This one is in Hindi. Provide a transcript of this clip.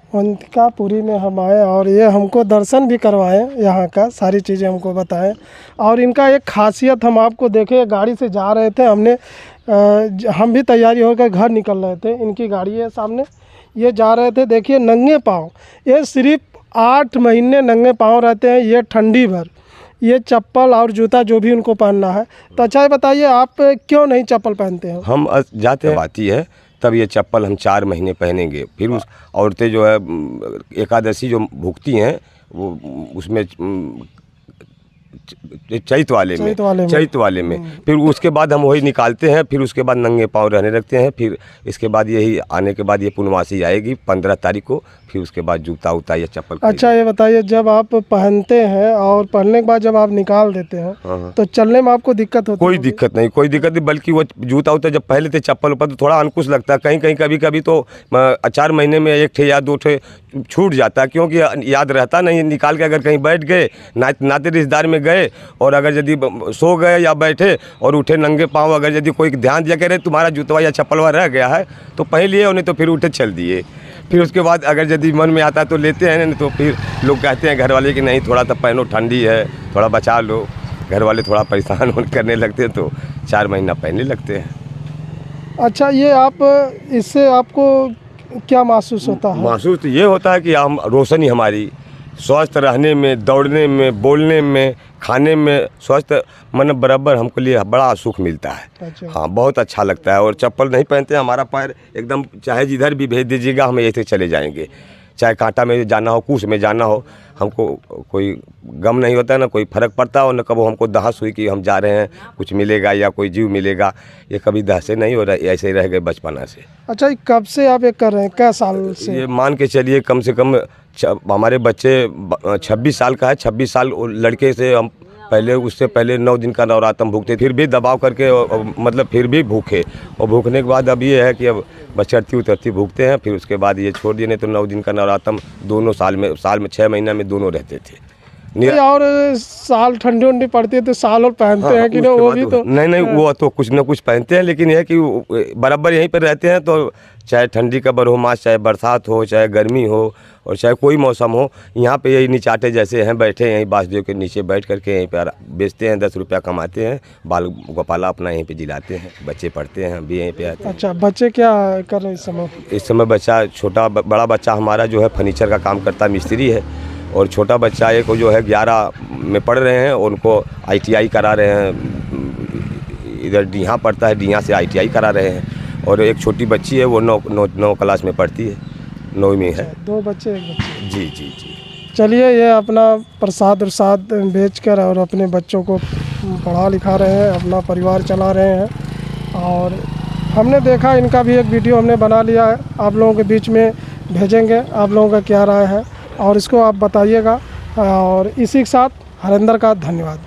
अवंतिकापुरी में हम आए और ये हमको दर्शन भी करवाएं, यहाँ का सारी चीज़ें हमको बताएं। और इनका एक खासियत हम आपको देखे, गाड़ी से जा रहे थे, हम भी तैयारी होकर घर निकल रहे थे, इनकी गाड़ी है सामने, ये जा रहे थे, देखिए नंगे पाँव, ये सिर्फ 8 महीने नंगे पाँव रहते हैं, ये ठंडी भर, ये चप्पल और जूता जो भी उनको पहनना है। तो अच्छा बताइए, आप क्यों नहीं चप्पल पहनते हैं? हम जाते हैं आती है तब ये चप्पल हम 4 महीने पहनेंगे। फिर उस औरतें जो है एकादशी जो भुगती हैं वो उसमें चैत वाले में फिर उसके बाद हम वही निकालते हैं, फिर उसके बाद नंगे पाँव रहने लगते हैं। फिर इसके बाद यही आने के बाद ये पूर्णमासी आएगी 15 तारीख को, फिर उसके बाद जूता उता या चप्पल। अच्छा ये बताइए, जब आप पहनते हैं और पहनने के बाद जब आप निकाल देते हैं तो चलने में आपको दिक्कत होती है? कोई दिक्कत नहीं, बल्कि वो जूता उता जब पहले थे चप्पल ऊपर तो थोड़ा अंकुश लगता है, कहीं कभी तो 4 महीने में 1 ठे या 2 ठे छूट जाता है, क्योंकि याद रहता नहीं। निकाल के अगर कहीं बैठ गए, नाते रिश्तेदार में गए और अगर यदि सो गए या बैठे और उठे नंगे पाँव, अगर यदि कोई ध्यान दिया करे तुम्हारा जूतवा या चप्पलवा रह गया है तो पहन लिए, उन्हें तो फिर उठे चल दिए। फिर उसके बाद अगर यदि मन में आता है तो लेते हैं, नहीं तो फिर लोग कहते हैं घर वाले कि नहीं थोड़ा तो पहनो, ठंडी है, थोड़ा बचा लो। घर वाले थोड़ा परेशान करने लगते हैं तो 4 महीना पहनने लगते हैं। अच्छा, ये आप इससे आपको क्या महसूस होता है? महसूस तो ये होता है कि हम रोशनी हमारी स्वस्थ रहने में, दौड़ने में, बोलने में, खाने में स्वस्थ मन बराबर हमको लिए बड़ा सुख मिलता है। अच्छा। हाँ, बहुत अच्छा लगता है। और चप्पल नहीं पहनते हमारा पैर एकदम, चाहे जिधर भी भेज दीजिएगा हम ऐसे चले जाएंगे, चाहे कांटा में जाना हो, कूस में जाना हो, हमको कोई गम नहीं होता है, ना कोई फ़र्क पड़ता हो, ना कभी हमको दहस हुई कि हम जा रहे हैं कुछ मिलेगा या कोई जीव मिलेगा, ये कभी दहसे नहीं हो रहा, ऐसे ही रह गए बचपना से। अच्छा, कब से आप ये कर रहे हैं, क्या साल से? ये मान के चलिए कम से कम हमारे बच्चे 26 साल का है, 26 साल लड़के से हम पहले, उससे पहले 9 दिन का नवरात्र भूखते, फिर भी दबाव करके मतलब फिर भी भूखे, और भूखने के बाद अब ये है कि अब बचड़ती उतरती भूखते हैं, फिर उसके बाद ये छोड़ दिए। नहीं तो 9 दिन का नवरात्र दोनों साल में 6 महीना में दोनों रहते थे। और साल ठंडी उंडी पड़ती है तो साल और पहनते हैं कि नहीं? वो भी तो नहीं, वो तो कुछ ना कुछ पहनते हैं, लेकिन यह कि बराबर यहीं पर रहते हैं, तो चाहे ठंडी का बरहो मास, चाहे बरसात हो, चाहे गर्मी हो, और चाहे कोई मौसम हो, यहाँ पे यही निचाटे जैसे हैं बैठे, यहीं बांसदेव के नीचे बैठ करके यहीं पर बेचते हैं, 10 रुपया कमाते हैं, बाल गोपाला अपना यहीं पे जिलाते हैं, बच्चे पढ़ते हैं, भी यहीं पे आते हैं। अच्छा, बच्चे क्या कर रहे हैं इस समय? इस समय बच्चा बड़ा बच्चा हमारा जो है फर्नीचर का काम करता मिस्त्री है, और छोटा बच्चा एक जो है 11 में पढ़ रहे हैं, उनको ITI करा रहे हैं, इधर डीहा पढ़ता है, डीहा से ITI करा रहे हैं, और एक छोटी बच्ची है वो 9 क्लास में पढ़ती है, 9वीं में है। 2 बच्चे, 1 बच्ची? जी। चलिए, ये अपना प्रसाद बेचकर और अपने बच्चों को पढ़ा लिखा रहे हैं, अपना परिवार चला रहे हैं। और हमने देखा, इनका भी एक वीडियो हमने बना लिया है, आप लोगों के बीच में भेजेंगे, आप लोगों का क्या राय है और इसको आप बताइएगा। और इसी के साथ हरेंद्र का धन्यवाद।